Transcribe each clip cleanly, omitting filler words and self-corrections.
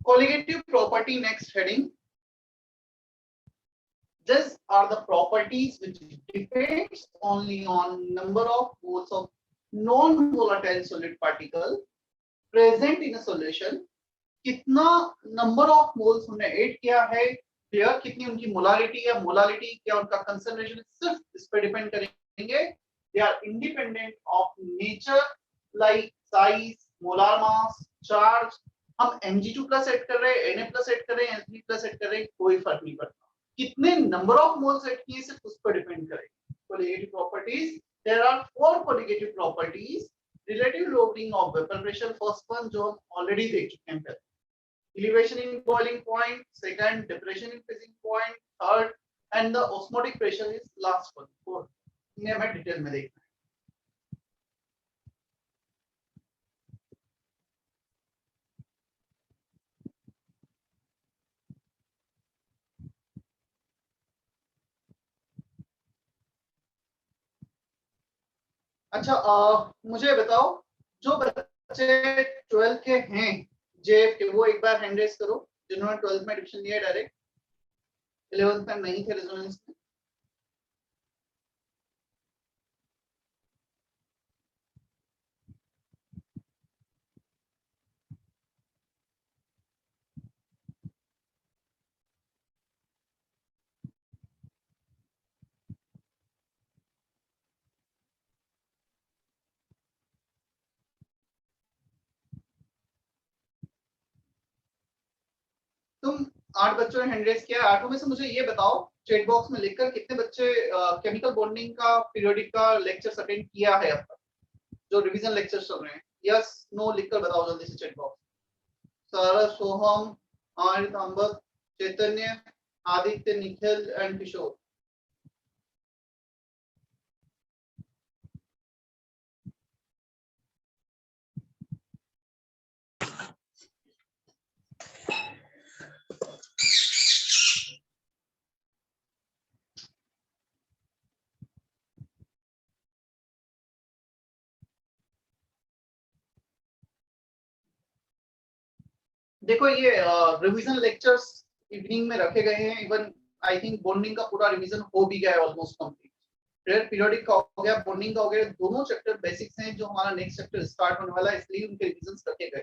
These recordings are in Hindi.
colligative property, next heading. These are the properties which depends only on number of moles of non-volatile solid particle present in a solution. कितना नंबर ऑफ मोल्स हमने ऐड किया है, क्लियर, कितनी उनकी मोलारिटी है, मोलारिटी क्या उनका कंसंट्रेशन, सिर्फ इस पे डिपेंड करेंगे. They are independent of nature like size, molar mass, charge. हम Mg2+ ऐड कर रहे हैं, Na+ ऐड कर रहे हैं, Sb+ ऐड कर रहे हैं, कोई फर्क नहीं पड़ता. कितने नंबर ऑफ मोल्स ऐड किए सिर्फ उस पर डिपेंड करेगा. colligative properties, there are 4 colligative properties. relative lowering of vapor pressure, first one जो हम ऑलरेडी देख चुके हैं पहले. elevation in boiling point, second depression in freezing point, third and the osmotic pressure is last one, fourth. इन्हें हमें डिटेल में देखना है. अच्छा, मुझे बताओ जो बच्चे 12th के हैं जेएफ के, वो एक बार हैंड रेज करो जिन्होंने 12th में एडमिशन लिया डायरेक्ट, 11th में नहीं थे रेजोनेंस में. तुम 8 बच्चों ने हैंड रेज किया. 8 में से मुझे ये बताओ चैट बॉक्स में लिखकर कितने बच्चे केमिकल बॉन्डिंग का पीरियोडिक का लेक्चर अटेंड किया है अब तक, जो रिवीजन लेक्चर चल रहे हैं. यस नो लिखकर बताओ जल्दी से chat box. Saras, Soham, Arya, Ambak, Chaitanya, Aditya, Nikhil and Kishore. देखो ये रिवीजन लेक्चर्स इवनिंग में रखे गए हैं. इवन आई थिंक बॉन्डिंग का पूरा रिवीजन हो भी गया है ऑलमोस्ट कंप्लीट. फिर पीरियोडिक का हो गया, बॉन्डिंग का हो गया. दोनों चैप्टर बेसिक्स हैं जो हमारा नेक्स्ट चैप्टर स्टार्ट होने वाला है, इसलिए उनके रिवीजंस रखे गए.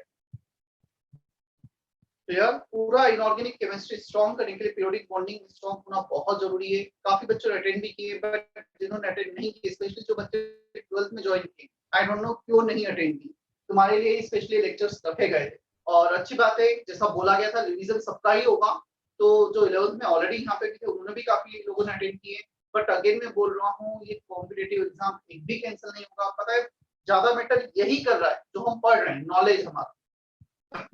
क्लियर. पूरा इनऑर्गेनिक केमिस्ट्री स्ट्रॉन्ग करने के लिए पीरियोडिक बॉन्डिंग स्ट्रॉन्ग होना बहुत जरूरी है. काफी बच्चों ने अटेंड भी किए, बट जिन्होंने अटेंड नहीं किए, स्पेशली जो बच्चे 12th में ज्वाइन किए, आई डोंट नो क्यों नहीं अटेंड की. तुम्हारे लिए स्पेशली लेक्चर्स रखे गए थे. और अच्छी बात है, जैसा बोला गया था रिवीजन सबका ही होगा. तो जो 11th में ऑलरेडी यहाँ पे थे उन्होंने भी काफी लोगों ने अटेंड किए. बट अगेन मैं बोल रहा हूँ, ये कॉम्पिटिटिव एग्जाम एक भी कैंसिल नहीं होगा. पता है ज्यादा मैटर यही कर रहा है जो हम पढ़ रहे हैं, नॉलेज. हमारा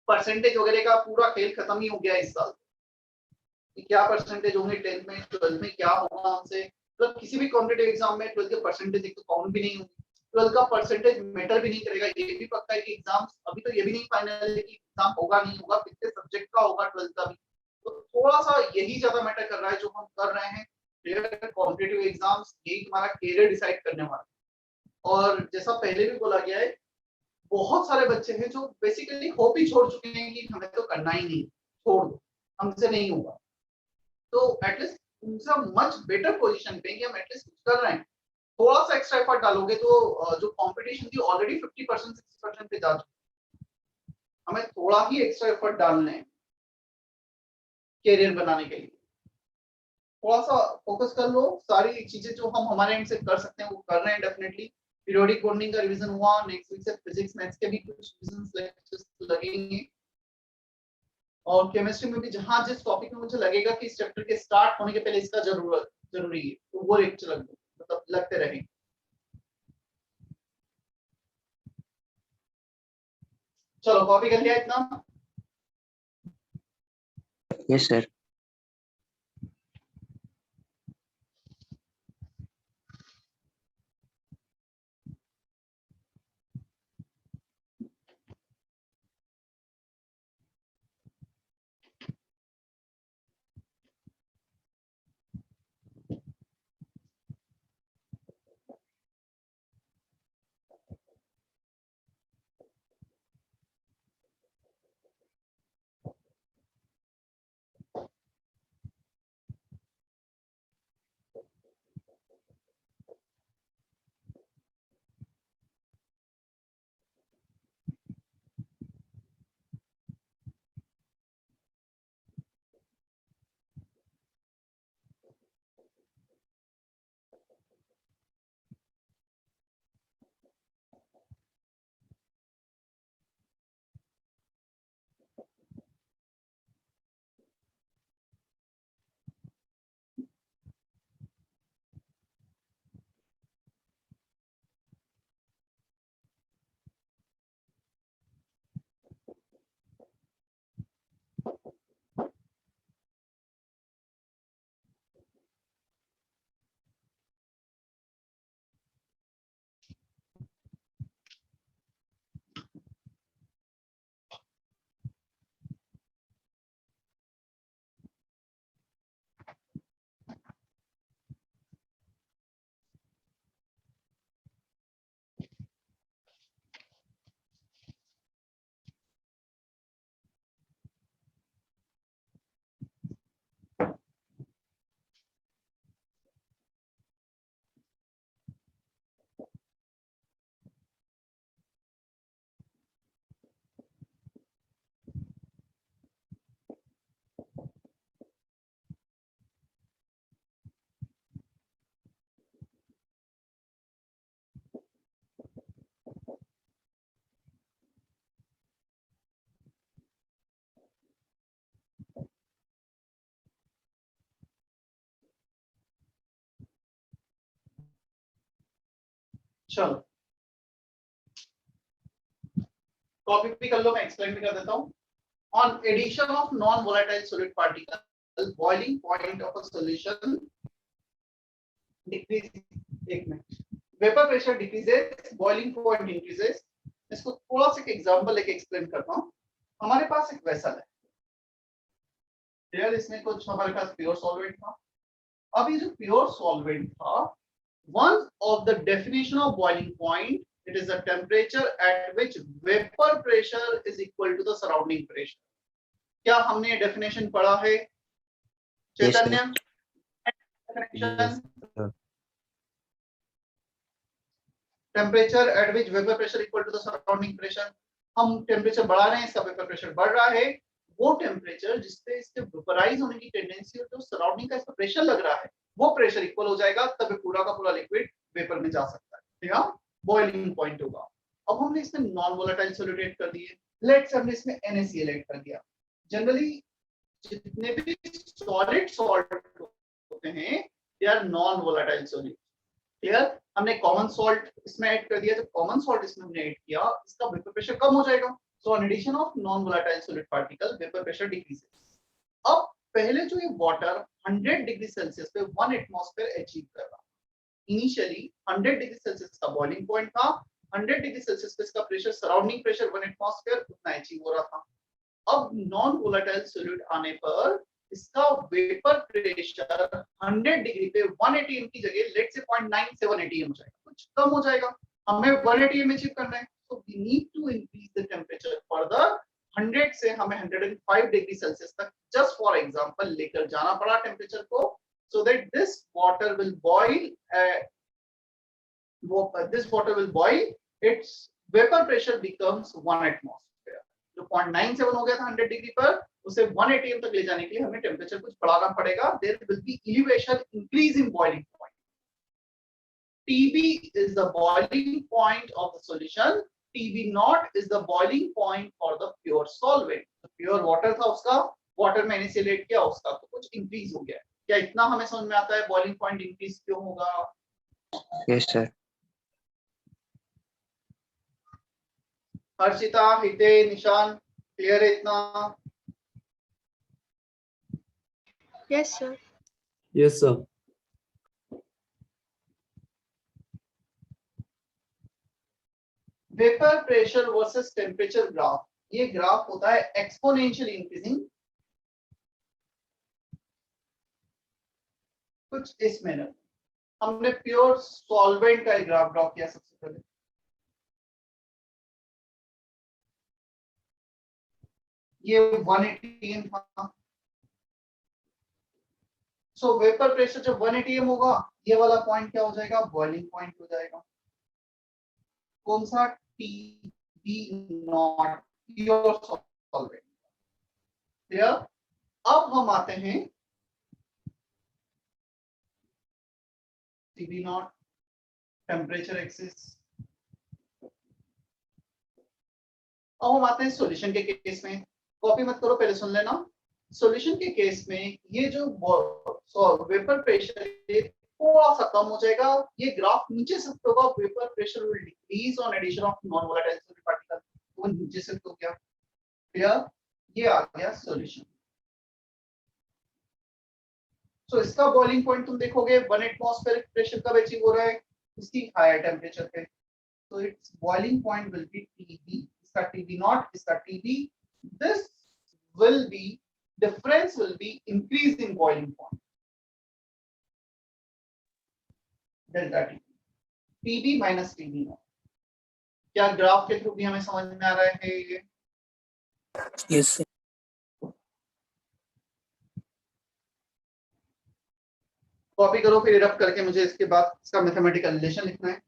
परसेंटेज वगैरह का पूरा खेल खत्म ही हो गया इस साल. कि क्या परसेंटेज होंगे 10th में, 12th में क्या होगा हमसे. मतलब किसी भी कॉम्पिटिटिव एग्जाम में 12th के परसेंटेज एक तो काउंट भी नहीं होंगे. 12th का परसेंटेज मैटर भी नहीं करेगा. ये भी पक्का है कि एग्जाम्स अभी तो ये भी नहीं फाइनल है कि एग्जाम होगा नहीं होगा, कितने सब्जेक्ट का होगा 12th का भी. तो थोड़ा सा यही ज्यादा मैटर कर रहा है जो हम कर रहे हैं. कॉम्पिटिटिव एग्जाम्स यही तुम्हारा कैरियर डिसाइड करने वाला है. और जैसा पहले भी बोला गया है, बहुत सारे बच्चे हैं जो बेसिकली होप ही छोड़ चुके हैं कि हमें तो करना ही नहीं, छोड़ दो, हमसे नहीं होगा. तो एटलीस्ट उनसे मच बेटर पोजीशन पे कि हम एटलीस्ट कुछ कर रहे हैं. थोड़ा सा एक्स्ट्रा एफर्ट डालोगे तो जो कंपटीशन थी ऑलरेडी 50% 60% पे जा चुकी. हमें थोड़ा ही एक्स्ट्रा एफर्ट डालना है कैरियर बनाने के लिए. थोड़ा सा फोकस कर लो. सारी चीजें जो हम हमारे एंड से कर सकते हैं वो कर रहे हैं डेफिनेटली. पीरियोडिक बॉन्डिंग का रिवीजन हुआ. नेक्स्ट वीक से फिजिक्स मैथ्स के भी कुछ रिवीजन लेक्चर्स लगेंगे. और केमिस्ट्री में भी जहां जिस टॉपिक में मुझे लगेगा कि इस चैप्टर के स्टार्ट होने के पहले इसका जरूरी है, तो वो लेक्चर लग दो, मतलब लगते रहेंगे. चलो कॉपी कर लिया इतना. Yes sir. चलो कॉपी भी कर लो, मैं एक्सप्लेन भी कर देता हूँ। On addition of non volatile solid particle boiling point of a solution decrease, एक minute, vapour pressure decreases, boiling point increases. इसको थोड़ा सा एक एग्जांपल लेके एक्सप्लेन करता हूँ। हमारे पास एक वेसल है, यार इसमें कुछ हमारे पास प्योर सॉल्वेंट था। अब ये जो प्योर सॉल्वेंट था, one of the definition of boiling point, it is the temperature at which vapor pressure is equal to the surrounding pressure। क्या हमने ये डेफिनेशन पढ़ा है Chaitanya? Temperature at which vapour pressure equal to the surrounding pressure. हम टेम्परेचर बढ़ा रहे हैं, इसका वेपर प्रेशर बढ़ रहा है। वो टेम्परेचर जिससे इसके वेपराइज होने की टेंडेंसी और जो सराउंडिंग का इसका प्रेशर लग रहा है वो प्रेशर इक्वल हो जाएगा, तब पूरा का पूरा लिक्विड वेपर में जा सकता है, ठीक है, बॉइलिंग पॉइंट होगा। अब हमने इसमें नॉन वोलेटाइल सॉलिड ऐड कर दिए, लेट्स हमने इसमें NaCl ऐड कर दिया। जनरली जितने भी सॉलिड सॉल्ट होते हैं they are non volatile solid, clear. हमने कॉमन सॉल्ट इसमें ऐड कर दिया, जब कॉमन सॉल्ट इसमें हमने ऐड किया इसका वेपर प्रेशर कम हो जाएगा। So on addition of non volatile solid particle vapour pressure decreases. अब पहले जो ये वाटर 100 डिग्री सेल्सियस पे 1 एटमॉस्फेयर अचीव कर रहा, इनिशियली 100 डिग्री सेल्सियस का बॉइलिंग पॉइंट था, 100 डिग्री सेल्सियस पे इसका प्रेशर सराउंडिंग प्रेशर 1 एटमॉस्फेयर उतना अचीव हो रहा था। अब नॉन वोलेटाइल सॉलिड आने पर इसका वेपर प्रेशर 100 डिग्री पे 1 एटीएम की जगह लेट्स से 0.97 एटीएम हो जाएगा, कुछ कम हो जाएगा। हमें 1 एटीएम अचीव करना है, so we need to increase the temperature further। 100 से हमें 105 डिग्री सेल्सियस तक जस्ट फॉर एग्जांपल लेकर जाना पड़ा टेम्परेचर को, so that this water will boil, its vapor pressure becomes 1 atmosphere। जो 0.97 हो गया था 100 डिग्री पर, उसे 1 एटीएम तक ले जाने के लिए हमें टेम्परेचर कुछ बढ़ाना पड़ेगा। There will be elevation increase in boiling point. TB is the boiling point of the solution, TB naught is the boiling point for the pure solvent। तो प्योर वाटर था, उसका वाटर में NaCl ऐड किया, उसका तो कुछ इंक्रीज हो गया। क्या इतना हमें समझ में आता है बॉइलिंग पॉइंट इंक्रीज क्यों होगा? Yes sir. हर्षिता, हिते, निशान, क्लियर है इतना? Yes sir. Yes sir. Vapour pressure versus temperature graph, ये ग्राफ होता है एक्सपोनेंशियली इंक्रीजिंग, कुछ इस मैनर। हमने प्योर सॉल्वेंट का ग्राफ ड्रॉ किया सबसे पहले, ये 1 एटीएम था। सो वेपर प्रेशर जब 1 एटीएम होगा, ये वाला पॉइंट क्या हो जाएगा? बॉइलिंग पॉइंट हो जाएगा। कौन सा? TB not, pure solvent, clear. अब हम आते हैं TB नॉट, टेम्परेचर एक्सिस। अब हम आते हैं सॉल्यूशन के केस में। कॉपी मत करो, पहले सुन लेना। सॉल्यूशन के केस में ये जो वेपर प्रेशर थोड़ा सा कम हो जाएगा, ये ग्राफ नीचे शिफ्ट होगा, vapour pressure will decrease on addition of non volatile solid particle, वो नीचे शिफ्ट हो गया, क्लियर। ये आ गया सॉल्यूशन। सो इसका बॉइलिंग पॉइंट तुम देखोगे 1 एटमॉस्फेरिक प्रेशर कब अचीव हो रहा है? उसकी हायर टेम्परेचर पे, so its boiling point will be TB, इसका TB naught, इसका TB, this will be, difference will be increase in boiling point, delta T, TB minus TB naught। क्या ग्राफ के थ्रू भी हमें समझ में आ रहा है ये? Yes sir. कॉपी करो, फिर इरप्ट करके मुझे इसके बाद इसका मैथमेटिकल रिलेशन लिखना है।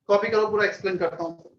कॉपी करो, पूरा एक्सप्लेन करता हूँ।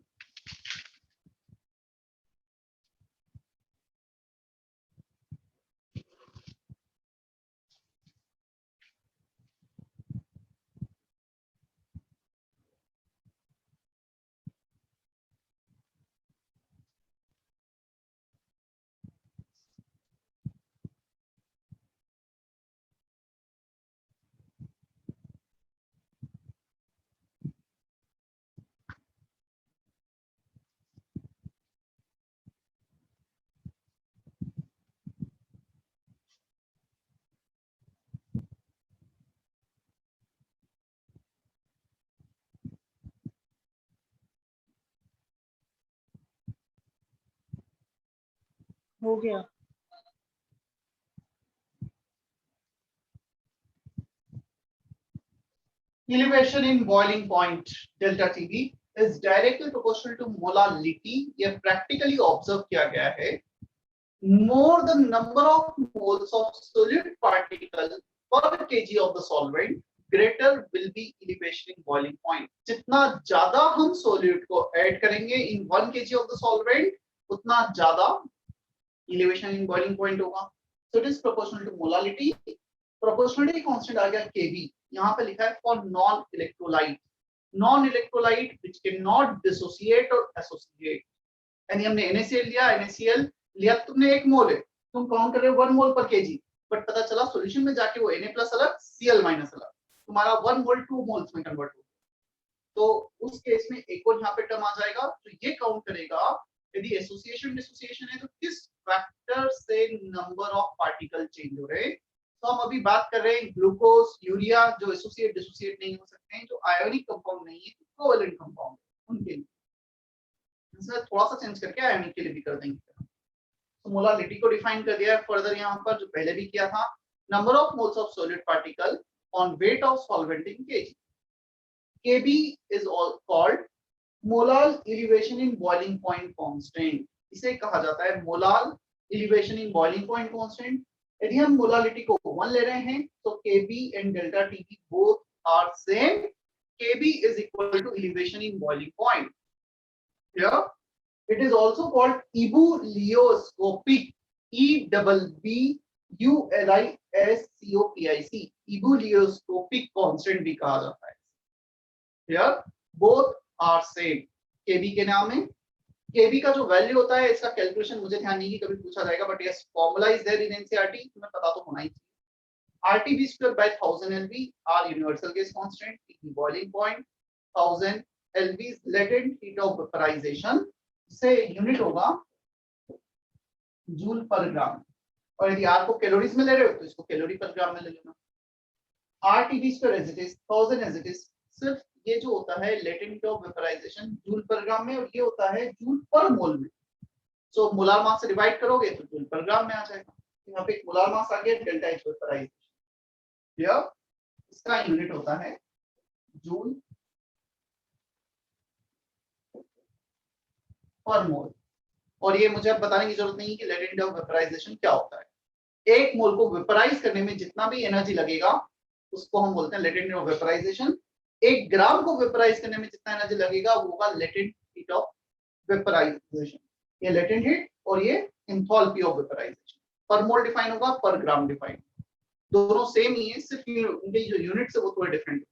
हो गया। Elevation in boiling point delta TB is directly proportional to molality. ये practically observe किया गया है। More the number of moles of solid particle per kg of the solvent, greater will be elevation in boiling point. जितना ज्यादा हम solute को add करेंगे in 1 kg of the solvent, उतना ज्यादा elevation in boiling point होगा. So it is proportional to molality. Proportionality constant आ गया Kb. यहाँ पे लिखा है for non electrolyte which cannot dissociate or associate. यानी हमने NaCl लिया, तुमने 1 मोल है, तुम काउंट कर रहे हो 1 मोल पर केजी, बट पता चला सॉल्यूशन में जाके वो Na प्लस अलग, Cl माइनस अलग, तुम्हारा 1 मोल 2 मोल्स में कन्वर्ट हो, तो उस केस में एक और यहाँ पे टर्म आ जाएगा, तो ये काउंट करेगा यदि एसोसिएशन डिसोसिएशन है तो किस फैक्टर से नंबर ऑफ पार्टिकल चेंज हो रहे हैं। तो हम अभी बात कर रहे हैं ग्लूकोज, यूरिया जो एसोसिएट डिसोसिएट नहीं हो सकते हैं, जो आयोनिक कंपाउंड नहीं है, कोवेलेंट कंपाउंड उनके लिए इसमें थोड़ा सा चेंज करके आयोनिक के लिए भी कर देंगे। तो मोलालिटी को डिफाइन कर दिया है फर्दर यहाँ पर, जो पहले भी किया था, number of moles of solid particle on wait of solvent in KG. Kb is all called molal elevation in boiling point constant, इसे कहा जाता है molal elevation in boiling point constant. यदि हम मोलालिटी को 1 ले रहे हैं तो Kb and delta Tb both are same. Kb is equal to elevation in boiling point. Here it is also called ebulioscopic, EBBULISCOPIC, ebulioscopic constant भी कहा जाता है। Here both are same. Kb के नाम है, Kb का जो वैल्यू होता है, इसका कैलकुलेशन मुझे ध्यान नहीं कि कभी पूछा जाएगा, but yes formula is there in NCERT, तुम्हें पता तो होना ही चाहिए। RTB square by 1000 LV are universal gas constant, TB boiling point, 1000 LV is latent heat of vaporization, से यूनिट होगा जूल पर ग्राम, और यदि R को कैलोरीज में ले रहे हो तो इसको कैलोरी पर ग्राम में ले लेना। RTB square as it is, 1000 as it is, सिर्फ ये जो होता है latent heat of vaporisation joule per gram में, और ये होता है जूल पर मोल में। सो मोलार मास से डिवाइड करोगे तो जूल पर ग्राम में आ जाएगा। यहाँ पे मोलार मास आ गया, डेल्टा एच वेपराइजेशन, इसका यूनिट होता है जूल पर मोल। और ये मुझे अब बताने की जरूरत नहीं है कि लेटेंट हीट ऑफ वेपराइजेशन क्या होता है। एक मोल को वेपराइज करने में जितना भी एनर्जी लगेगा उसको हम बोलते हैं लेटेंट हीट ऑफ वेपराइजेशन। 1 ग्राम को वेपराइज करने में जितना एनर्जी लगेगा वो होगा लेटेंट हीट ऑफ वेपराइजेशन। ये लेटेंट हीट और ये एंथैल्पी ऑफ वेपराइजेशन। पर मोल डिफाइन होगा, पर ग्राम डिफाइन, दोनों सेम ही है, सिर्फ उनके जो यूनिट्स है वो थोड़े डिफरेंट है।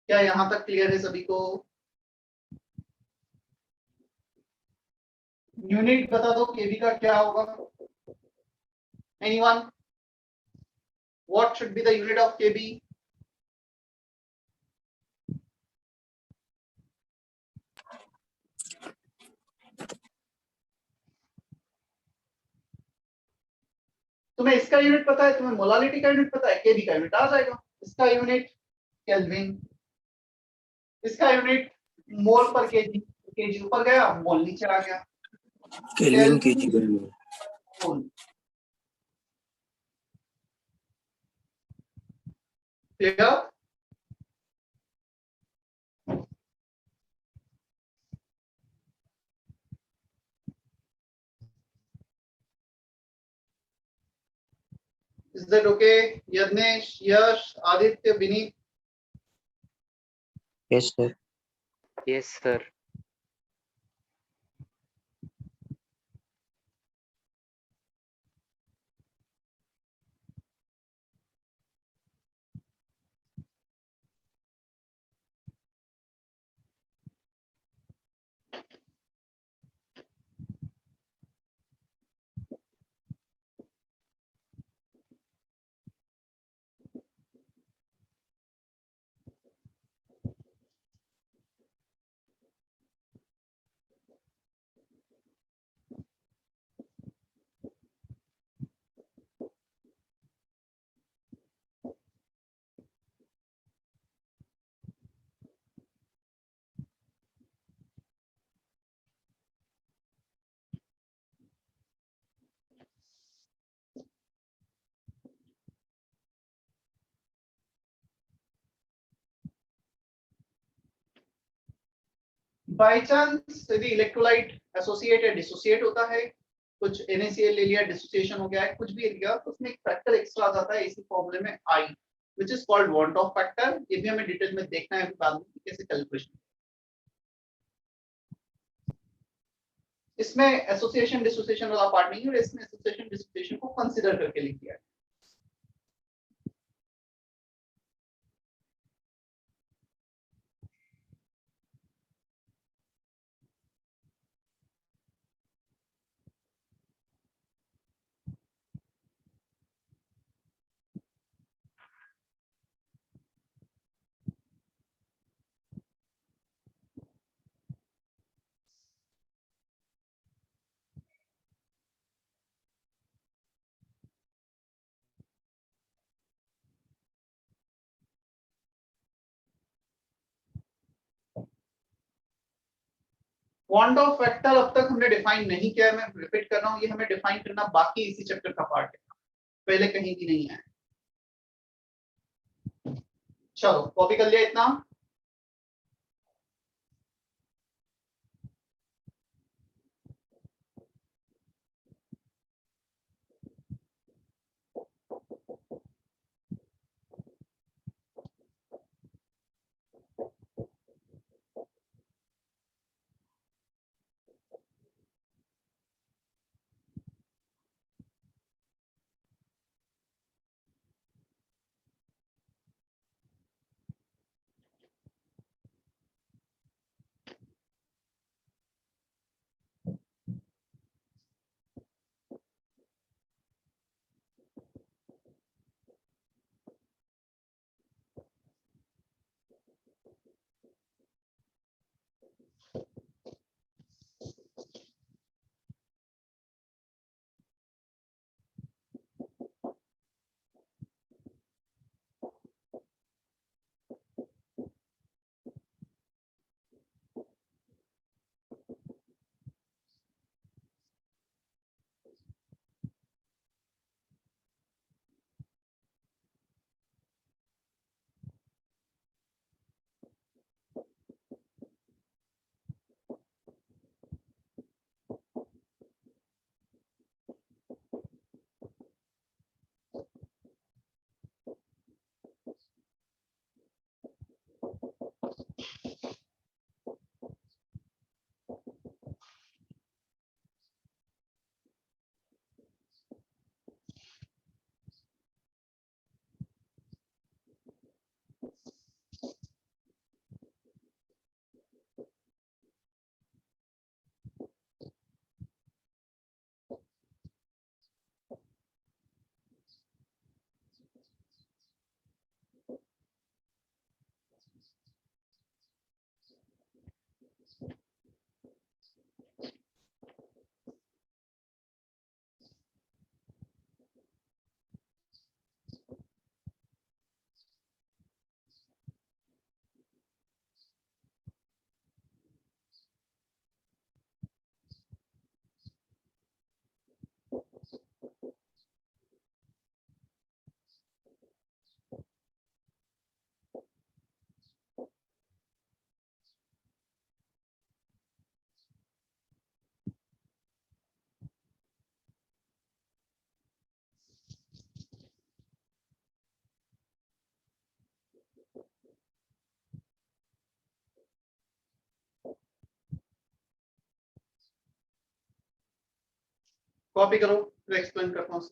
क्या यहां तक क्लियर है सभी को? यूनिट बता दो केबी का क्या होगा? Anyone? What should be the unit of K B? तुम्हें इसका यूनिट पता है, तुम्हें मोलालिटी का यूनिट पता है, केबी का यूनिट आ जाएगा। इसका यूनिट केल्विन, इसका यूनिट मोल पर केजी, केजी ऊपर गया मोल नीचे आ गया, केल्विन केजी पर मोल। Clear? Is that okay? Yadnesh, Yash, Aditya, Vineet? Yes, sir. Yes, sir. By chance यदि इलेक्ट्रोलाइट एसोसिएट या डिसोसिएट होता है, कुछ NaCl ले लिया, डिसोसिएशन हो गया है, कुछ भी लिया, तो उसमें एक फैक्टर एक्स्ट्रा आ जाता है इसी फॉर्मूले में I, which is called want of factor। ये भी हमें डिटेल में देखना है बाद में कैसे कैलकुलेशन। इसमें एसोसिएशन डिसोसिएशन वाला पार्ट नहीं है, इसमें एसोसिएशन डिसोसिएशन को कंसीडर करके लिख दिया है। वांट ऑफ फैक्टर अब तक हमने डिफाइन नहीं किया है, मैं रिपीट कर रहा हूं, ये हमें डिफाइन करना बाकी इसी चैप्टर का पार्ट है, पहले कहीं भी नहीं है। चलो कॉपी कर लिया इतना। कॉपी करो फिर एक्सप्लेन करता हूँ।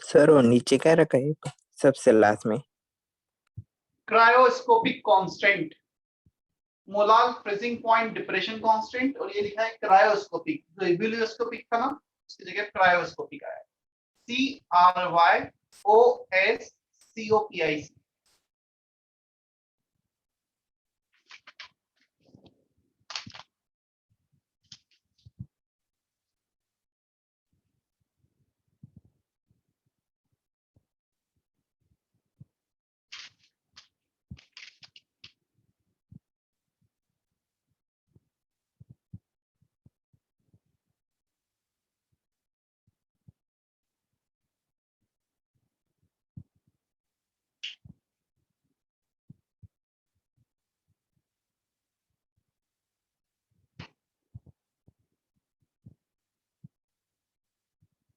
सर वो नीचे क्या रखा है सबसे लास्ट में? Cryoscopic constant, molar freezing point depression constant, और ये लिखा है क्रायोस्कोपिक। जो इबुलियोस्कोपिक था ना उसकी जगह क्रायोस्कोपिक आया है। CRYOSCOPIC।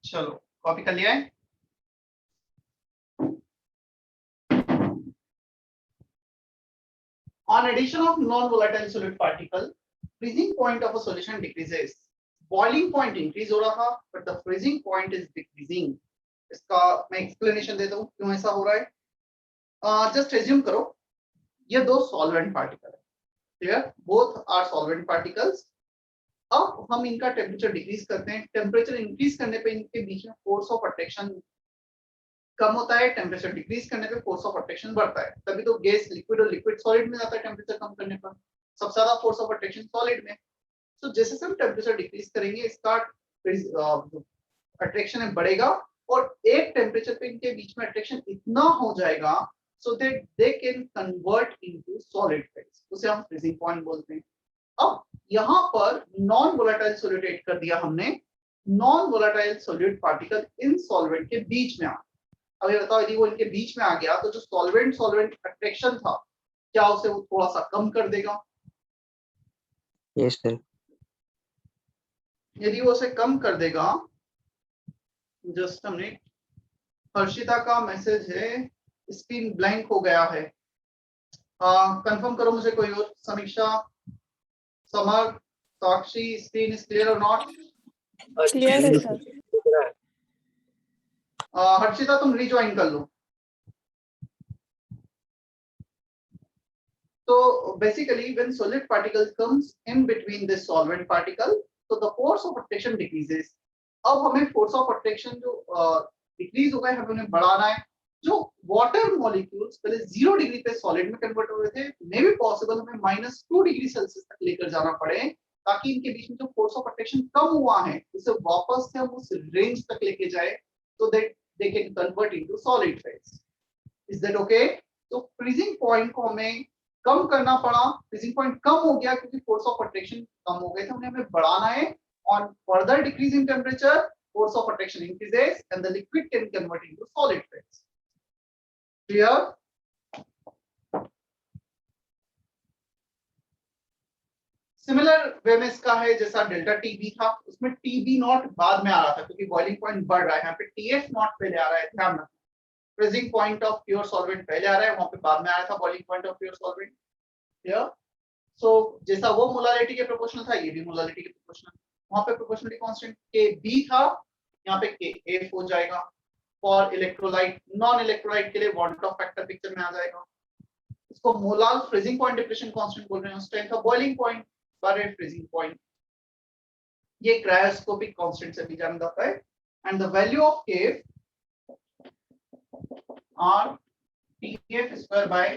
चलो कॉपी कर लिया है। On addition of non-volatile solid particle, freezing point of a solution decreases. Boiling point increase हो रहा था, but the freezing point is decreasing. इसका मैं explanation देता हूँ क्यों ऐसा हो रहा है। Just assume करो ये दो solvent particle है, clear? Both are solvent particles. अब हम इनका टेम्परेचर डिक्रीज करते हैं। टेम्परेचर इंक्रीज करने पे इनके बीच में फोर्स ऑफ अट्रैक्शन कम होता है, टेम्परेचर डिक्रीज करने पे फोर्स ऑफ अट्रैक्शन बढ़ता है। तभी तो गैस लिक्विड और लिक्विड सॉलिड में जाता है टेम्परेचर कम करने पर। सबसे ज्यादा फोर्स ऑफ अट्रैक्शन सॉलिड में। तो जैसे हम टेम्परेचर डिक्रीज करेंगे इसका अट्रैक्शन है बढ़ेगा, और एक टेम्परेचर पे इनके बीच में अट्रैक्शन इतना हो जाएगा so that they can convert into solid phase, उसे हम फ्रीजिंग पॉइंट बोलते हैं। अब यहाँ पर नॉन वोलेटाइल सॉलिड ऐड कर दिया हमने, non volatile solid particle in solvent के बीच में आ। अब ये बताओ यदि वो इनके बीच में आ गया तो जो सॉल्वेंट सॉल्वेंट अट्रैक्शन था क्या उसे वो थोड़ा सा कम कर देगा? Yes sir. यदि वो उसे कम कर देगा, जस्ट हमने हर्षिता का मैसेज है स्क्रीन ब्लैंक हो गया है, कंफर्म करो मुझे कोई और। समीक्षा, summer, Sakshi, screen is clear और नॉट? क्लियर है सर। हर्षिता तुम रिज्वाइन कर लो। तो basically when solid particle comes in between this solvent particle, so the force of attraction decreases. अब हमें फोर्स ऑफ अट्रैक्शन जो डिक्रीज हो गए हमें उन्हें बढ़ाना है। जो वाटर मॉलिक्यूल्स पहले 0 डिग्री पे सॉलिड में कन्वर्ट हो रहे थे, मे बी पॉसिबल हमें -2 डिग्री सेल्सियस तक लेकर जाना पड़े ताकि इनके बीच में जो फोर्स ऑफ अट्रैक्शन कम हुआ है उसे वापस से हम उस रेंज तक लेके जाए so that they can convert into solid phase. Is that okay? तो फ्रीजिंग पॉइंट को हमें कम करना पड़ा। फ्रीजिंग पॉइंट कम हो गया क्योंकि फोर्स ऑफ अट्रैक्शन कम हो गए थे, उन्हें हमें बढ़ाना है। On further decrease in temperature, force of attraction increases and the liquid can convert into solid phase. Clear? Similar way में इसका है जैसा डेल्टा टीबी था, उसमें टीबी नॉट बाद में आ रहा था क्योंकि बॉइलिंग पॉइंट बढ़ रहा है। यहाँ पे टीएफ नॉट पहले आ रहा है, ध्यान रखना। Freezing point of pure solvent पहले आ रहा है, वहां पे बाद में आया था boiling point of pure solvent. Clear? So जैसा वो मोलारिटी के प्रोपोर्शनल था, ये भी मोलारिटी के प्रोपोर्शनल। वहां पे प्रोपोर्शनलिटी कांस्टेंट के बी था, यहाँ पे के एफ हो जाएगा। फॉर इलेक्ट्रोलाइट, नॉन इलेक्ट्रोलाइट के लिए वॉन ऑफ फैक्टर पिक्चर में आ जाएगा। इसको molar freezing point depression constant बोल रहे हैं। उस टाइम था बॉइलिंग पॉइंट पर फ्रीजिंग पॉइंट। ये क्रायोस्कोपिक कांस्टेंट से भी जाना जाता है। And the value of Kf R TF square by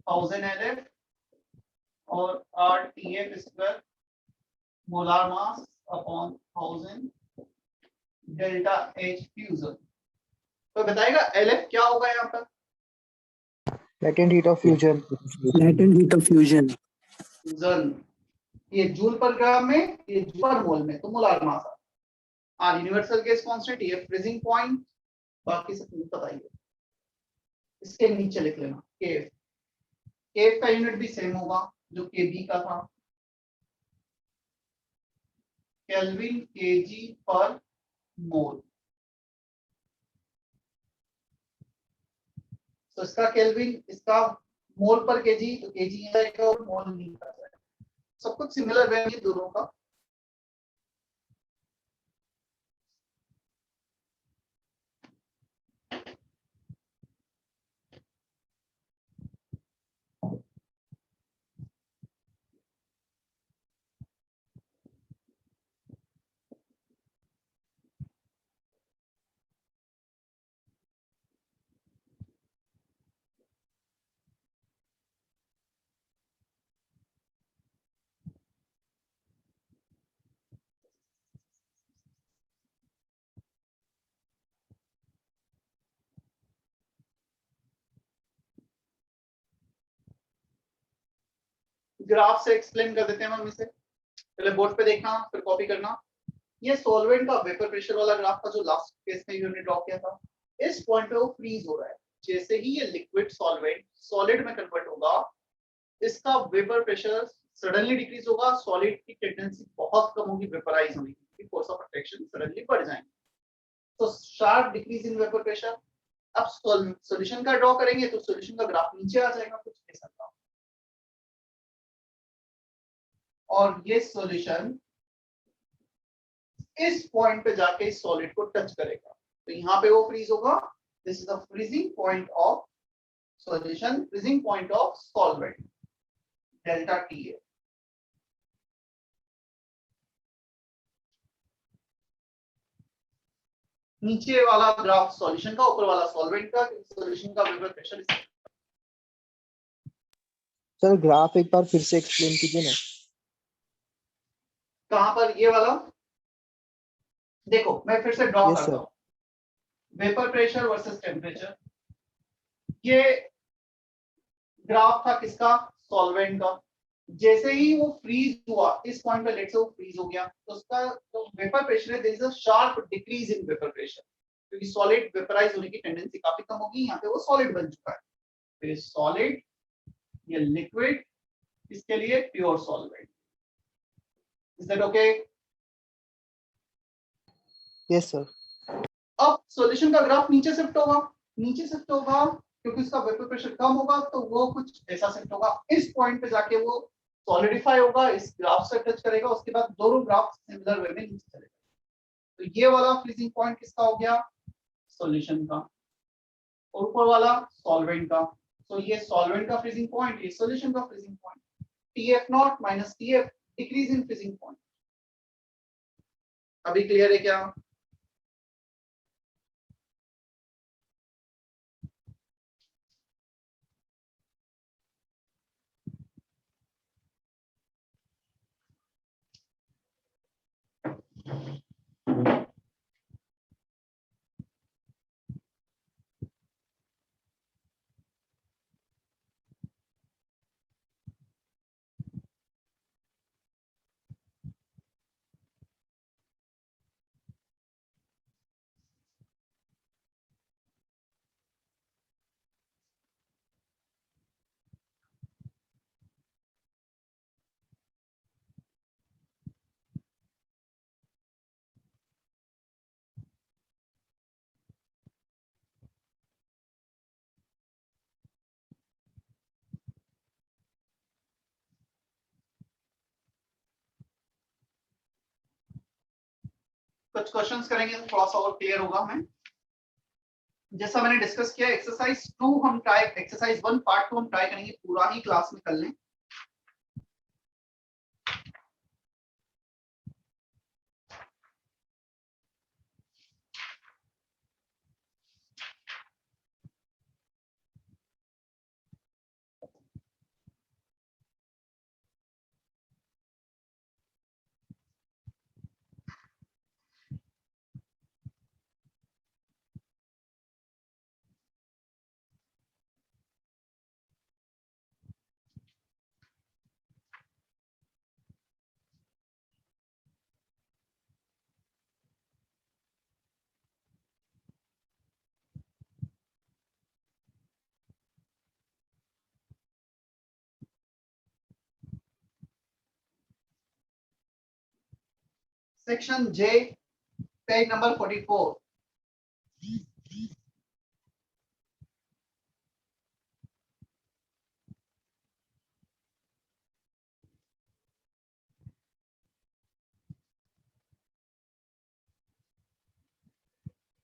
1000 LF और RTF square molar mass upon 1000 delta H fusion. तो बताएगा LF क्या होगा यहाँ पर? latent heat of fusion. latent heat of fusion. Fusion, ये जूल पर ग्राम में, ये जूल पर मोल में, तो molar mass. R universal gas constant, ये फ्रीजिंग पॉइंट, बाकी सब तुम्हें पता ही है। इसके नीचे लिख लेना केफ। केफ का यूनिट भी सेम होगा जो केबी का था, केल्विन केजी पर मोल। तो इसका केल्विन, इसका मोल पर केजी, तो केजी आएगा और मोल नहीं आ जाएगा। सब कुछ सिमिलर है दोनों का। ग्राफ से एक्सप्लेन कर देते हैं हम इसे। पहले बोर्ड पे देखना, फिर कॉपी करना। ये सॉल्वेंट का वेपर प्रेशर वाला ग्राफ था जो लास्ट केस में यूनिट ड्रॉ किया था। इस पॉइंट पे वो फ्रीज हो रहा है। जैसे ही ये लिक्विड सॉल्वेंट सॉलिड में कन्वर्ट होगा, इसका वेपर प्रेशर सडनली डिक्रीज होगा। सॉलिड की टेंडेंसी बहुत कम होगी वेपराइज होने की, फोर्स ऑफ अट्रैक्शन सडनली बढ़ जाएंगे। तो sharp decrease in vapour pressure. अब सॉल्यूशन का ड्रॉ करेंगे तो सॉल्यूशन का ग्राफ नीचे आ जाएगा कुछ ऐसा था। और ये सॉल्यूशन इस पॉइंट पे जाके इस सॉलिड को टच करेगा, तो यहाँ पे वो फ्रीज होगा। This is the freezing point of solution, freezing point of solvent, delta T. नीचे वाला ग्राफ सॉल्यूशन का, ऊपर वाला सॉल्वेंट का। सॉल्यूशन का वेपर प्रेशर। सर ग्राफ एक बार फिर से एक्सप्लेन कीजिए ना। कहां पर? ये वाला देखो, मैं फिर से ड्रॉ Yes, करता sir. हूं। Vapour pressure versus temperature. ये ग्राफ था किसका? सॉल्वेंट का। जैसे ही वो फ्रीज हुआ इस पॉइंट पे, लेट से वो फ्रीज हो गया, तो उसका जो वेपर प्रेशर है, there is a sharp decrease in vapour pressure, क्योंकि सॉलिड वेपराइज होने की टेंडेंसी काफी कम होगी। यहाँ पे वो सॉलिड बन चुका है। तो ये सॉलिड, ये लिक्विड, इसके लिए pure solvent. Is that okay? Yes, sir. अब सॉल्यूशन का ग्राफ नीचे शिफ्ट होगा। नीचे शिफ्ट होगा क्योंकि उसका वेपर प्रेशर कम होगा, तो वो कुछ ऐसा शिफ्ट होगा। इस पॉइंट पे जाके वो सॉलिडिफाई होगा, इस ग्राफ से टच करेगा। उसके बाद दोनों ग्राफ सिमिलर वे में नीचे चलेगा। तो ये वाला फ्रीजिंग पॉइंट किसका हो गया? सॉल्यूशन का। और ऊपर वाला सॉल्वेंट का। तो ये सॉल्वेंट का फ्रीजिंग पॉइंट, ये सॉल्यूशन का freezing point. TF0 minus TF, decrease in freezing point. अभी क्लियर है क्या? कुछ क्वेश्चंस करेंगे तो थोड़ा सा और क्लियर होगा। मैं जैसा मैंने डिस्कस किया, एक्सरसाइज 2 हम ट्राई, एक्सरसाइज 1 पार्ट 2 हम ट्राई करेंगे पूरा ही क्लास में कर लें। Section J, page number 44.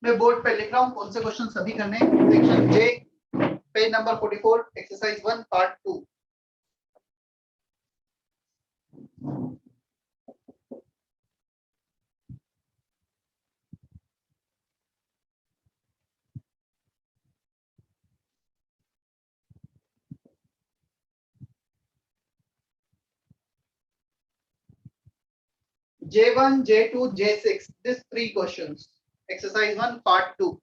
मैं बोर्ड पे लिख रहा हूँ कौन से क्वेश्चन सभी करने हैं। Section J, page number 44, exercise 1 part 2। J1, J2, J6, these 3 questions. Exercise 1 part 2.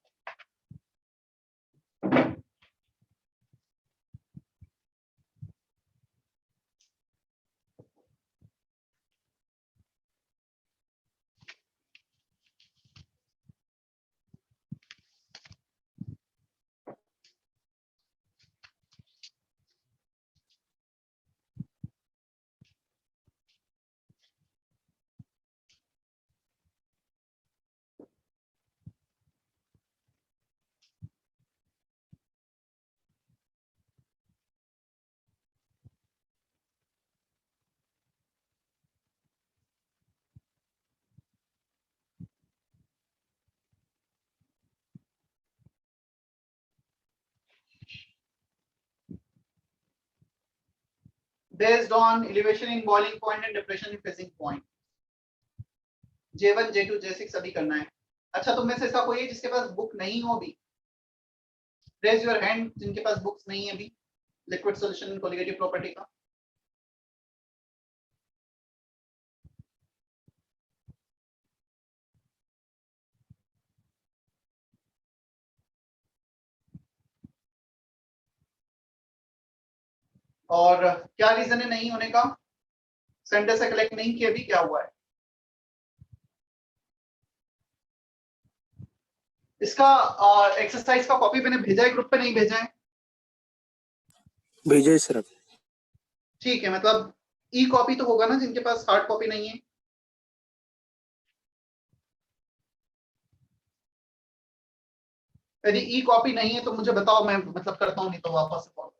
Based on elevation in boiling point and depression in freezing point. J1, J2, J6 सभी करना है। अच्छा, तुम में से ऐसा कोई है जिसके पास बुक नहीं हो अभी? Raise your hand जिनके पास बुक्स नहीं है अभी liquid solution in colligative property का। और क्या रीजन है नहीं होने का? सेंटर से कलेक्ट नहीं किया, अभी क्या हुआ है? इसका एक्सरसाइज का कॉपी मैंने भेजा है ग्रुप पे, नहीं भेजा है? भेजा है सर। ठीक है, मतलब ई कॉपी तो होगा ना जिनके पास हार्ड कॉपी नहीं है? यदि ई कॉपी नहीं है तो मुझे बताओ, मैं मतलब करता हूँ, नहीं तो वापस से कॉल।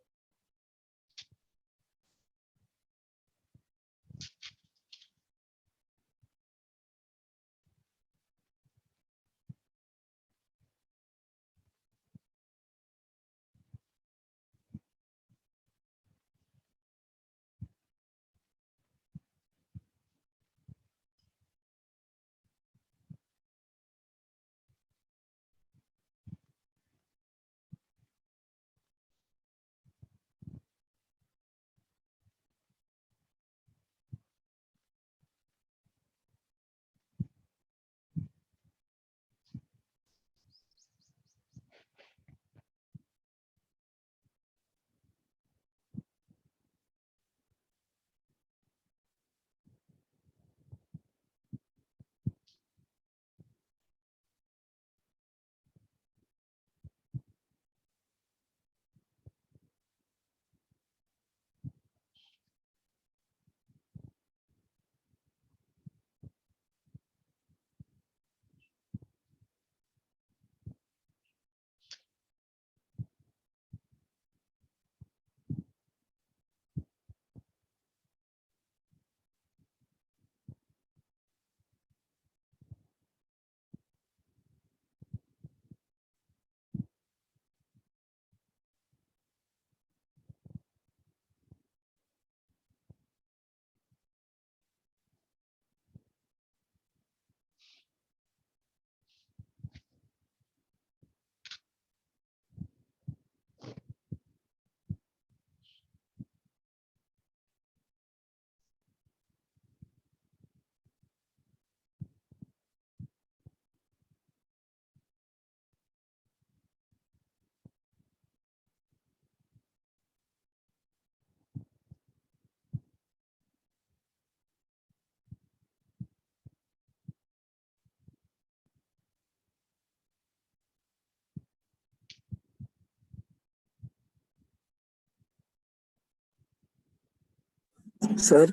सर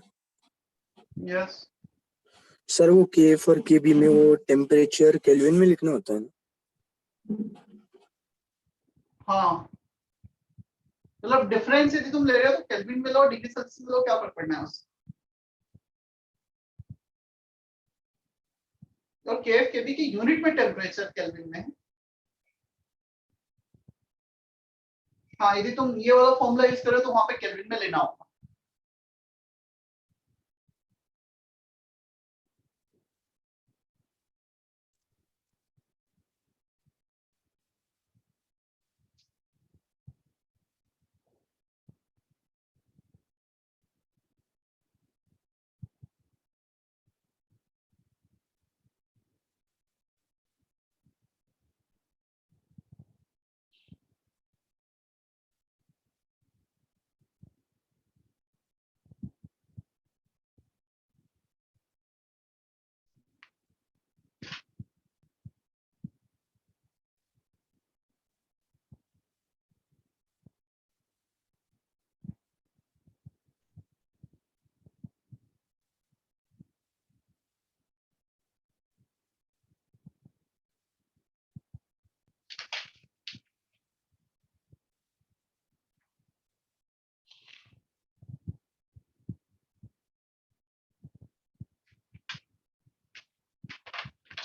यस, सर वो केएफ और केबी में वो टेम्परेचर केल्विन में लिखना होता है ना? हाँ, मतलब डिफरेंस यदि तुम ले रहे हो तो केल्विन में लो, डिग्री सेल्सियस में लो, क्या फर्क पड़ना है उससे। और केएफ केबी की यूनिट में टेम्परेचर केल्विन में है। हाँ, यदि तुम ये वाला फॉर्मूला यूज करो तो वहां पे केल्विन में लेना होगा।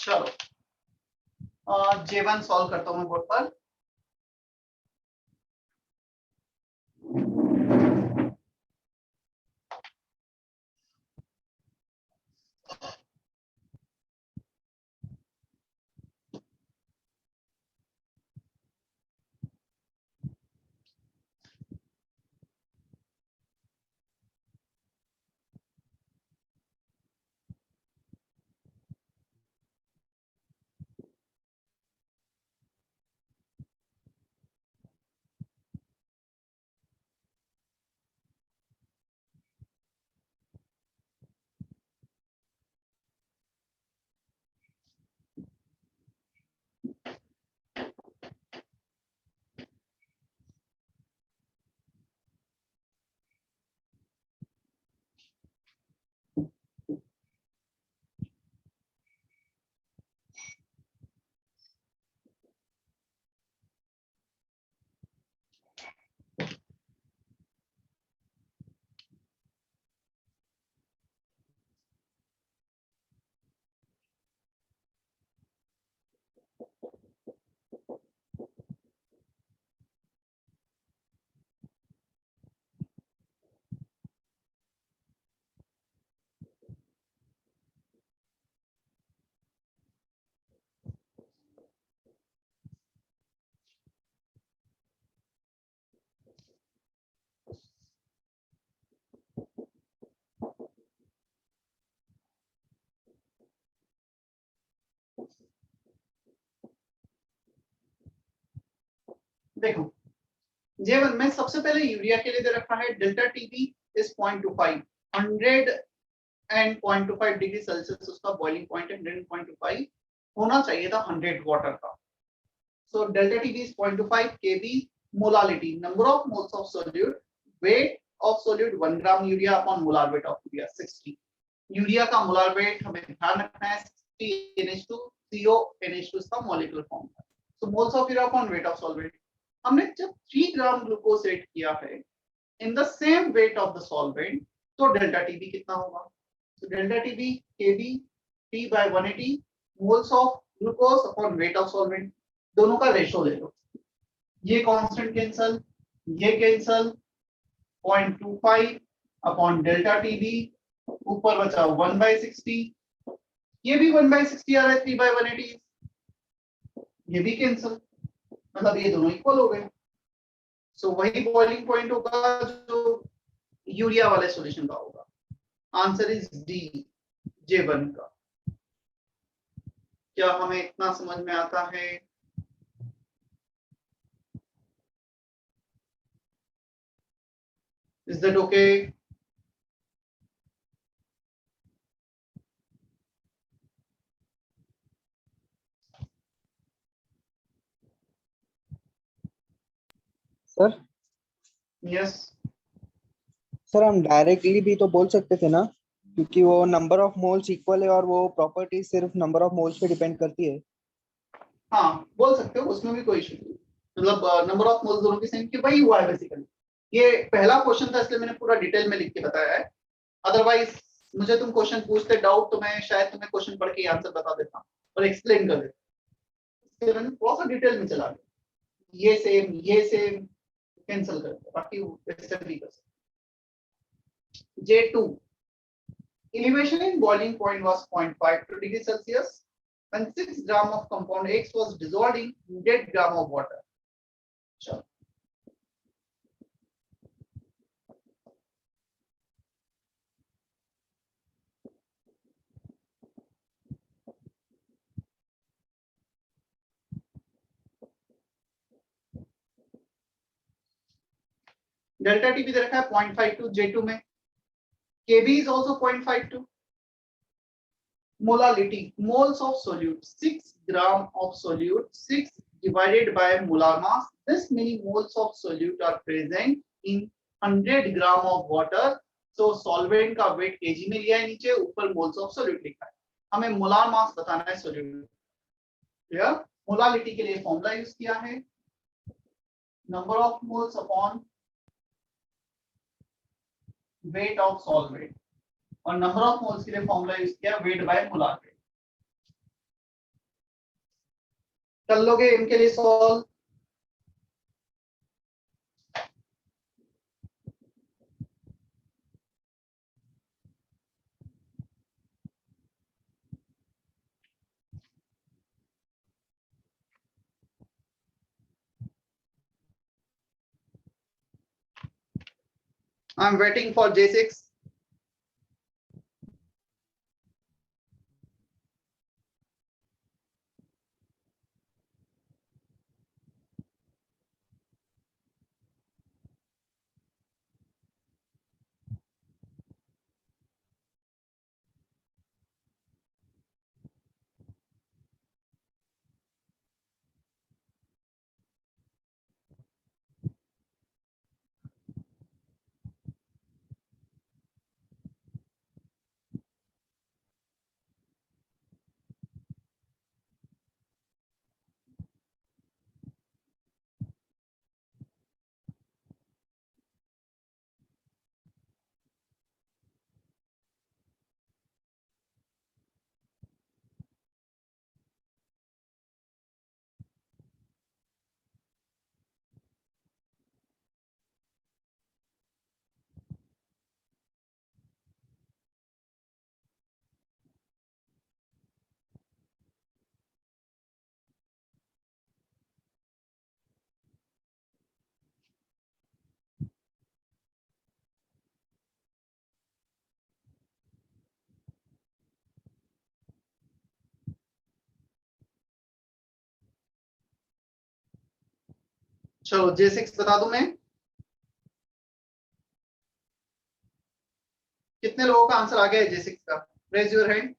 चलो J1 सॉल्व करता हूँ मैं बोर्ड पर। देखो J1 में सबसे पहले यूरिया के लिए दे रखा है delta TB is 0.25, 100 and 0.25 degree Celsius उसका बॉइलिंग पॉइंट है। 100.25 होना चाहिए था 100 वाटर का। So delta TB is 0.25, KB molality, number of moles of solute, weight of solute 1 gram urea upon molar weight of urea 60। Urea का मोलार वेट हमें ध्यान रखना है 60 NH2 CO NH2 इसका मॉलिक्यूलर फॉर्म है। So moles of urea upon weight of solvent. हमने जब 3 ग्राम ग्लूकोज ऐड किया है in the same weight of the solvent तो डेल्टा टीबी कितना होगा। तो delta T B K B T by 180 moles of glucose upon weight of solvent, दोनों का रेशो ले लो। ये कांस्टेंट कैंसल, ये कैंसल, 0.25 अपॉन डेल्टा टीबी, ऊपर बचा 1/60, ये भी 1/60 आ रहा है 3/180, ये भी कैंसल, मतलब ये दोनों इक्वल हो गए। सो वही बॉइलिंग पॉइंट होगा जो यूरिया वाले सॉल्यूशन का होगा। आंसर इज डी J1 का। क्या हमें इतना समझ में आता है? Is that okay? Sir yes. Sir हम डायरेक्टली भी तो बोल सकते थे ना क्योंकि वो नंबर ऑफ मोल्स इक्वल है और वो प्रॉपर्टी सिर्फ नंबर ऑफ मोल्स पे डिपेंड करती है। हाँ बोल सकते हो, उसमें भी कोई इशू नहीं। मतलब नंबर ऑफ मोल्स दोनों की सेम, कि वही हुआ है बेसिकली। ये पहला क्वेश्चन था इसलिए मैंने पूरा डिटेल में लिख के बताया है। अदरवाइज मुझे तुम क्वेश्चन पूछते डाउट तो मैं शायद तुम्हें क्वेश्चन पढ़ के आंसर बता देता और एक्सप्लेन कर देता। इसलिए मैंने थोड़ा सा डिटेल में चला गया, ये सेम कैंसिल कर दो, बाकी वैसे भी कर सकते। J2 elevation in boiling point was 0.52 degrees Celsius when 6 gram of compound X was dissolved in 100 gram of water. Sure. Delta T भी दे रखा है 0.52 J2 में। Kb is also 0.52. Molality, moles of solute, 6 gram of solute, 6 divided by molar mass. This many moles of solute are present in 100 gram of water. So solvent का weight kg में लिया है नीचे, ऊपर moles of solute लिखा है। हमें molar mass बताना है solute। क्लियर? मोलालिटी के लिए फॉर्मूला यूज किया है number of moles upon weight of solvent, और नंबर ऑफ मोल्स के लिए फॉर्मूला यूज किया वेट बाय मोलार वेट। कर लोगे इनके लिए solve? I am waiting for J6. चलो J6 बता दूं मैं। कितने लोगों का आंसर आ गया है J6 का? Raise your hand.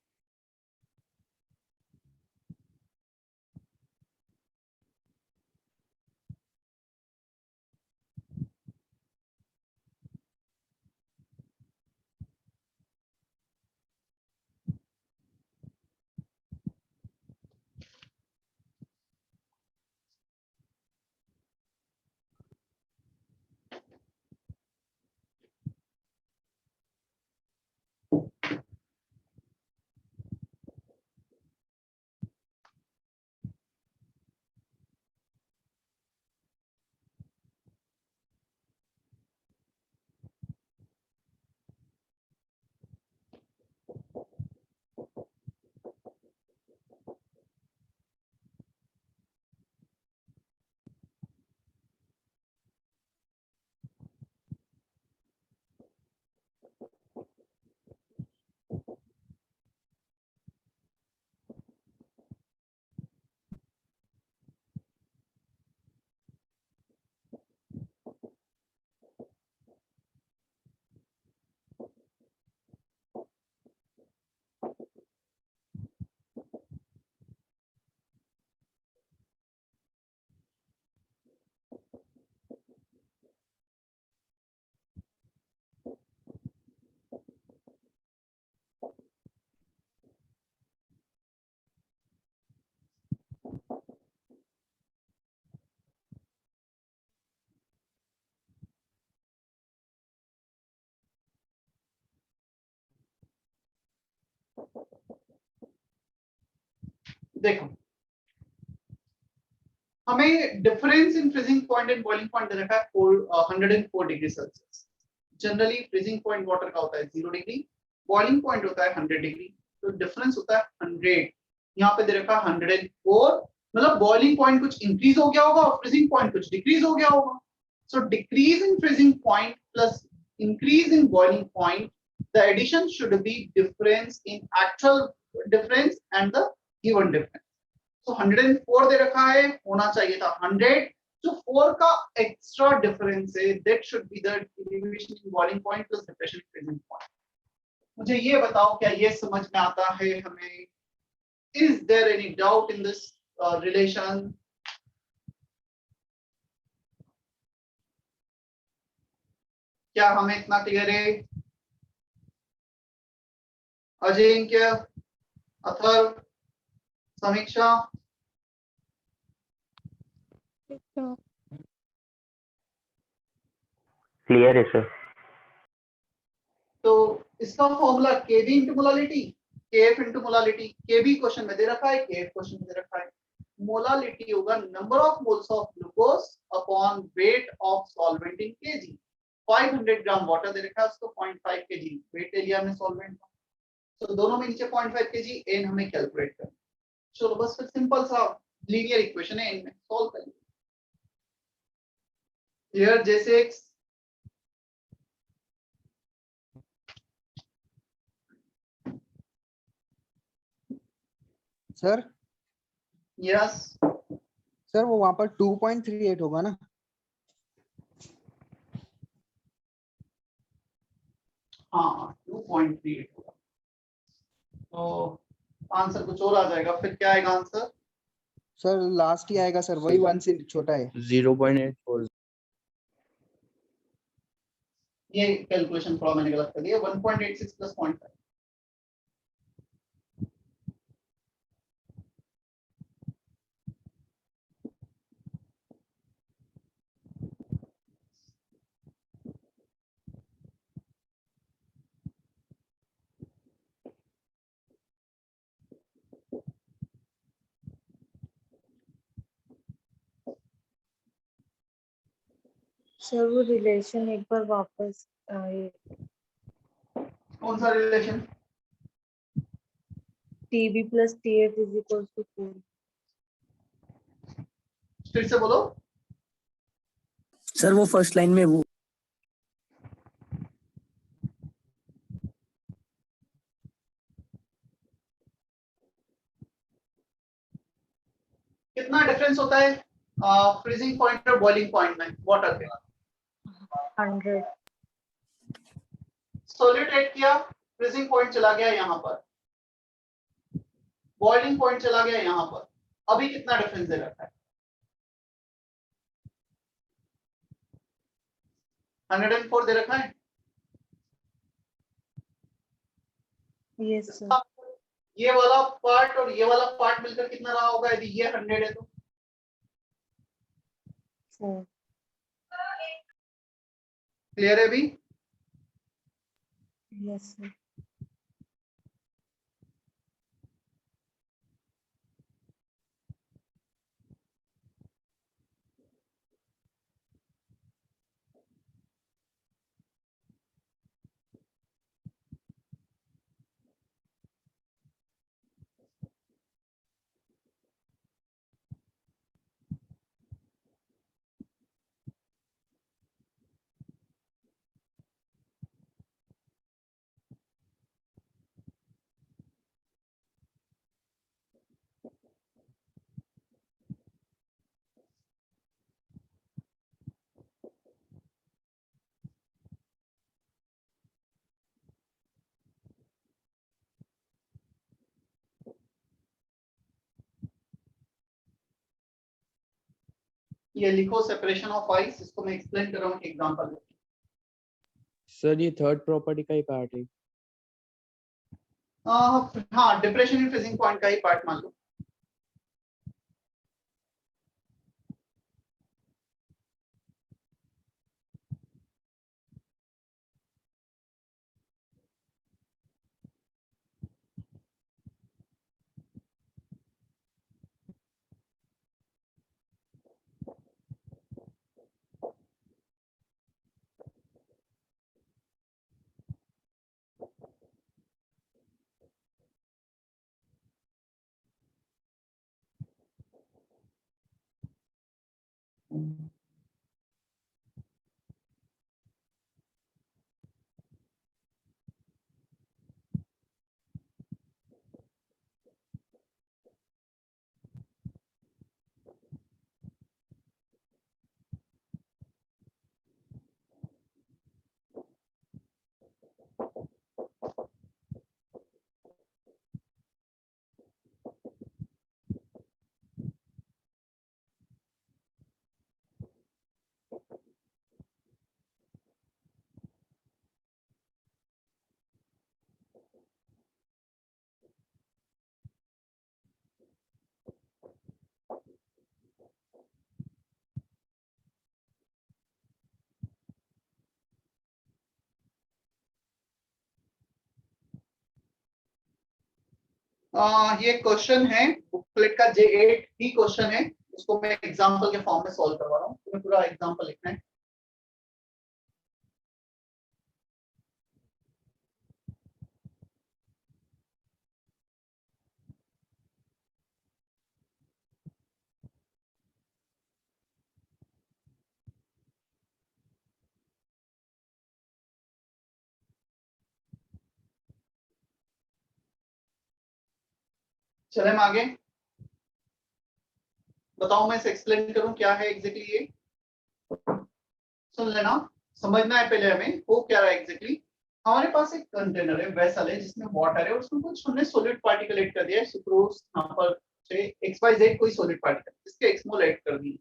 देखो हमें difference in freezing point and boiling point दे रखा है 104 degree Celsius. Generally freezing point water का होता है 0 डिग्री, बॉइलिंग पॉइंट होता है 100 डिग्री, तो डिफरेंस होता है 100। यहाँ पे दे रखा है 104, मतलब बॉइलिंग पॉइंट कुछ इंक्रीज हो गया होगा और फ्रीजिंग पॉइंट कुछ डिक्रीज हो गया होगा। So decrease in freezing point plus increase in boiling point, the addition should be difference in actual difference and the given difference. तो 104 दे रखा है, होना चाहिए था 100। जो 4 का एक्स्ट्रा डिफरेंस है that should be the derivation in boiling point plus depression in freezing point. मुझे ये बताओ क्या ये समझ में आता है हमें? Is there any doubt in this relation? क्या हमें इतना क्लियर है? अजिंक्य, अथर्व, समीक्षा? क्लियर है सर। तो इसका formula kb into molality, kf into molality. kb question में दे रखा है, kf क्वेश्चन में दे रखा है। मोलालिटी होगा number of moles of glucose upon weight of solvent in K G. 500 gram water दे रखा है, उसको 0.5 केजी वेट ले लिया हमने सॉल्वेंट का, तो दोनों में नीचे 0.5 केजी एन हमें कैलकुलेट करना। चलो बस फिर सिंपल सा लीनियर इक्वेशन है, इनमें सॉल्व करेंगे। क्लियर जैसे सर यस सर वो वहां पर 2.38 होगा ना? हाँ 2.38 होगा, तो आंसर कुछ और आ जाएगा। फिर क्या आएगा आंसर? सर लास्ट ही आएगा सर, वही 1 से छोटा है। 0.84। ये कैलकुलेशन थोड़ा मैंने गलत कर दिया, 1.86 प्लस 0.5। सर वो रिलेशन एक बार वापस आए। कौन सा relation? TB plus TF is equals to 4। फिर से बोलो। सर वो फर्स्ट लाइन में वो कितना डिफरेंस होता है फ्रीजिंग पॉइंट और बॉइलिंग पॉइंट में वाटर के? 100। सॉल्यूट ऐड किया, फ्रीजिंग पॉइंट चला गया यहाँ पर, बॉइलिंग पॉइंट चला गया यहाँ पर, अभी कितना डिफरेंस दे रखा है? 104 दे रखा है। Yes sir. ये वाला पार्ट और ये वाला पार्ट मिलकर कितना रहा होगा यदि ये 100 है तो? 4। क्लियर है अभी? Yes sir. ये लिखो सेपरेशन ऑफ आइस, इसको मैं एक्सप्लेन कर रहा हूँ एग्जांपल। सर ये थर्ड प्रॉपर्टी का ही पार्ट है। हाँ डिप्रेशन इन फ्रीजिंग पॉइंट का ही पार्ट मान लो। ये क्वेश्चन है बुकलेट का J8 ही क्वेश्चन है, उसको मैं एग्जांपल के फॉर्म में सॉल्व करवा रहा हूँ। तुम्हें पूरा एग्जांपल लिखना है। चले हम आगे, बताओ मैं इसे एक्सप्लेन करूं क्या है एग्जैक्टली ये, सुन लेना, समझना है पहले हमें हो क्या रहा है एग्जैक्टली। हमारे पास एक कंटेनर है, वेसल है जिसमें वाटर है और उसमें कुछ हमने सॉलिड पार्टिकल ऐड कर दिया है, सुक्रोज यहाँ पर XYZ कोई सॉलिड पार्टिकल, इसके x मोल ऐड कर दिए।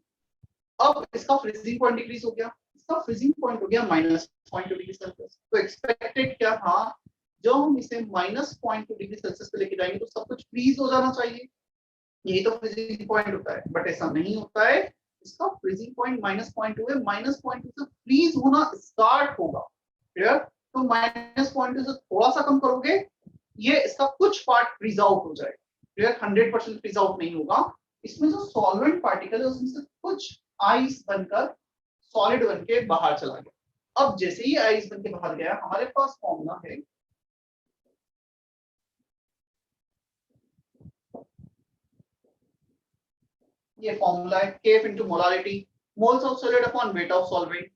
अब इसका फ्रीजिंग पॉइंट डिक्रीज हो गया, इसका फ्रीजिंग पॉइंट हो गया -0.2 डिग्री सेल्सियस। तो एक्सपेक्टेड क्या था, जब हम इसे -0.2 डिग्री सेल्सियस पे लेके जाएंगे तो सब कुछ फ्रीज हो जाना चाहिए, यही तो फ्रीजिंग पॉइंट होता है, बट ऐसा नहीं होता है। इसका फ्रीजिंग पॉइंट -0.2 है, -0.2 से फ्रीज होना स्टार्ट होगा, क्लियर। तो -0.2 से थोड़ा सा कम करोगे, ये इसका कुछ पार्ट फ्रीज आउट हो जाएगा, क्लियर। 100% फ्रीज आउट नहीं होगा, इसमें जो सॉल्वेंट पार्टिकल है उसमें से कुछ आइस बनकर सॉलिड बन के बाहर चला गया। अब जैसे ही आइस बन के बाहर गया, हमारे पास फॉर्मूला है, ये फॉर्मूला है Kf into molarity, moles of solid upon weight of solvent.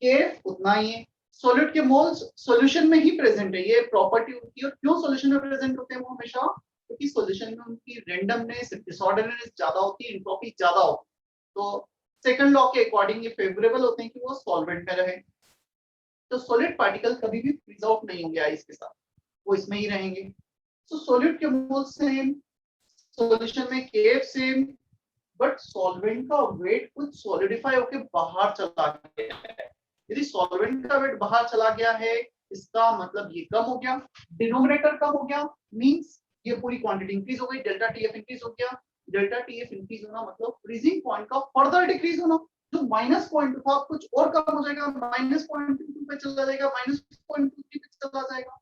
Kf उतना ही है, सॉलिड के मोल्स सॉल्यूशन में ही प्रेजेंट है, ये प्रॉपर्टी उनकी। और क्यों सॉल्यूशन में प्रेजेंट होते हैं वो हमेशा, क्योंकि सॉल्यूशन में उनकी रैंडमनेस, डिसऑर्डरनेस ज्यादा होती है, एंट्रोपी ज्यादा होती है। तो सेकंड लॉ के अकॉर्डिंग ये फेवरेबल होते हैं कि वो सॉल्वेंट में रहे। तो सॉलिड पार्टिकल कभी भी फ्रीज आउट नहीं होंगे आइस के साथ, वो इसमें ही रहेंगे। तो सॉलिड के मोल्स सेम, सॉल्यूशन में केफ सेम, बट सॉल्वेंट का वेट कुछ सॉलिडिफाई होके बाहर चला गया है। यदि सॉल्वेंट का वेट बाहर चला गया है, इसका मतलब ये कम हो गया, डिनोमिनेटर कम हो गया, मींस ये पूरी क्वांटिटी इंक्रीज हो गई, डेल्टा टीएफ इंक्रीज हो गया। डेल्टा टीएफ इंक्रीज होना मतलब फ्रीजिंग पॉइंट का फर्दर डिक्रीज होना, जो -0.2 था कुछ और कम हो जाएगा, -0.22 पे चला जाएगा, -0.23 पे चला जाएगा।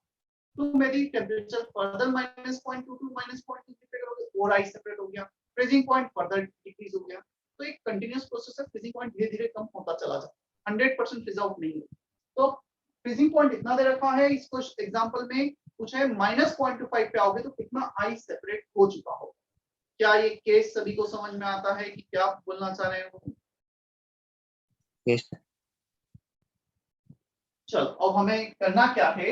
तो मेरी टेम्परेचर फर्दर -0.22 -0.23 पे करोगे और आइस सेपरेट हो गया, फ्रीजिंग पॉइंट फर्दर डिक्रीज हो गया। तो एक कंटीन्यूअस प्रोसेस है, फ्रीजिंग पॉइंट धीरे धीरे कम होता चला जाता, 100% फ्रीज आउट नहीं है। तो फ्रीजिंग पॉइंट इतना दे रखा है, इसको एग्जांपल में कुछ है -0.25 पे आओगे तो कितना आइस सेपरेट हो चुका हो। क्या ये केस सभी को समझ में आता है कि क्या बोलना चाह रहे हो? Yes. चलो अब हमें करना क्या है,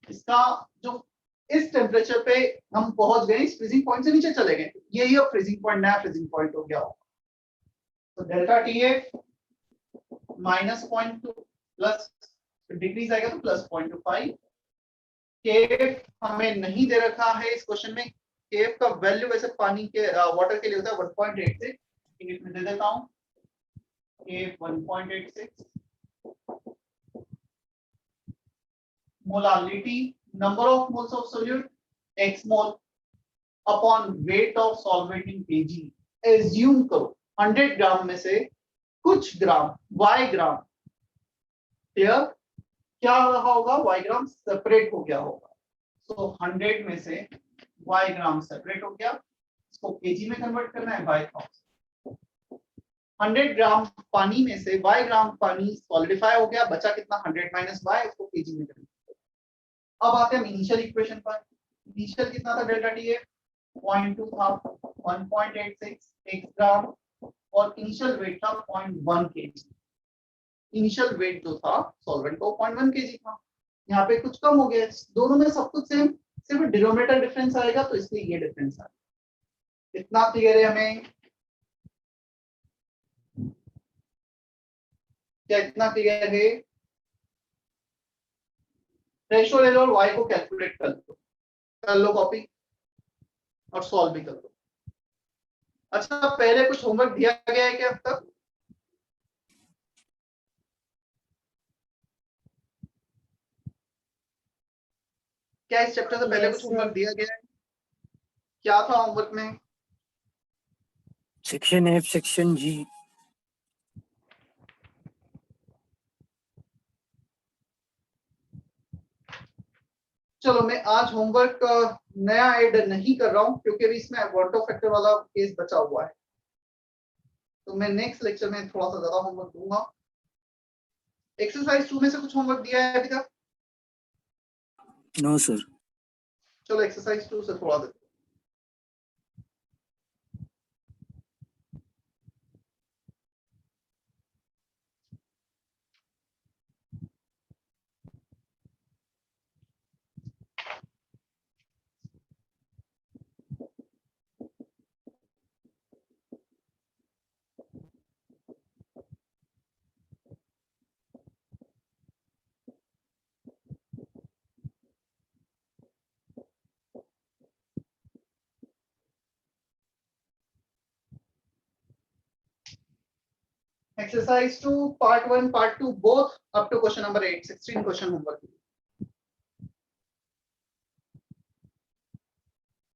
इसका जो इस टेम्परेचर पे हम पहुंच गए, इस फ्रीजिंग पॉइंट से नीचे चले गए, यही अब फ्रीजिंग पॉइंट, नया फ्रीजिंग पॉइंट हो गया होगा। तो डेल्टा टीएफ -0.2 प्लस डिक्रीज आएगा तो +0.25। केएफ हमें नहीं दे रखा है इस क्वेश्चन में, केएफ का वैल्यू वैसे पानी के वाटर के लिए होता है 1.86, इंग्लिश में दे देता हूं KF 1.86। Molality, number of moles of solute x mole upon weight of solvent in kg। Assume करो 100 ग्राम में से कुछ ग्राम y ग्राम, क्लियर, क्या रहा होगा, y ग्राम सेपरेट हो गया होगा। सो 100 में से y ग्राम सेपरेट हो गया, इसको kg में कन्वर्ट करना है बाय 100 ग्राम पानी में से y ग्राम पानी सॉलिडिफाई हो गया, बचा कितना 100 माइनस y, उसको kg में कन्वर्ट। अब आते हैं इनिशियल इक्वेशन पर। इनिशियल कितना था डेल्टा टी है 0.2 था, 1.86 x ग्राम और इनिशियल वेट था 0.1 kg। इनिशियल वेट जो था सॉल्वेंट का 0.1 kg था। यहाँ पे कुछ कम हो गया, दोनों में सब कुछ सेम, सिर्फ डिनोमिनेटर डिफरेंस आएगा, तो इसलिए ये डिफरेंस आएगा। इतना क्लियर है हमें? क्या इतना क्लियर है? रेशो ले लो और y को कैलकुलेट कर लो कॉपी और सॉल्व भी कर लो। अच्छा, पहले कुछ होमवर्क दिया गया है क्या अब तक? क्या इस चैप्टर से पहले Yes, कुछ sir. होमवर्क दिया गया है? क्या था होमवर्क में? सेक्शन एफ, सेक्शन जी। चलो, मैं आज होमवर्क नया ऐड नहीं कर रहा हूं क्योंकि अभी इसमें वॉल्टो फैक्टर वाला केस बचा हुआ है, तो मैं नेक्स्ट लेक्चर में थोड़ा सा ज्यादा होमवर्क दूंगा। एक्सरसाइज 2 में से कुछ होमवर्क दिया है अभी तक? No sir. चलो एक्सरसाइज 2 से थोड़ा देते हैं। Exercise 2, part 1, part 2, both up to question number 8, 16 question homework.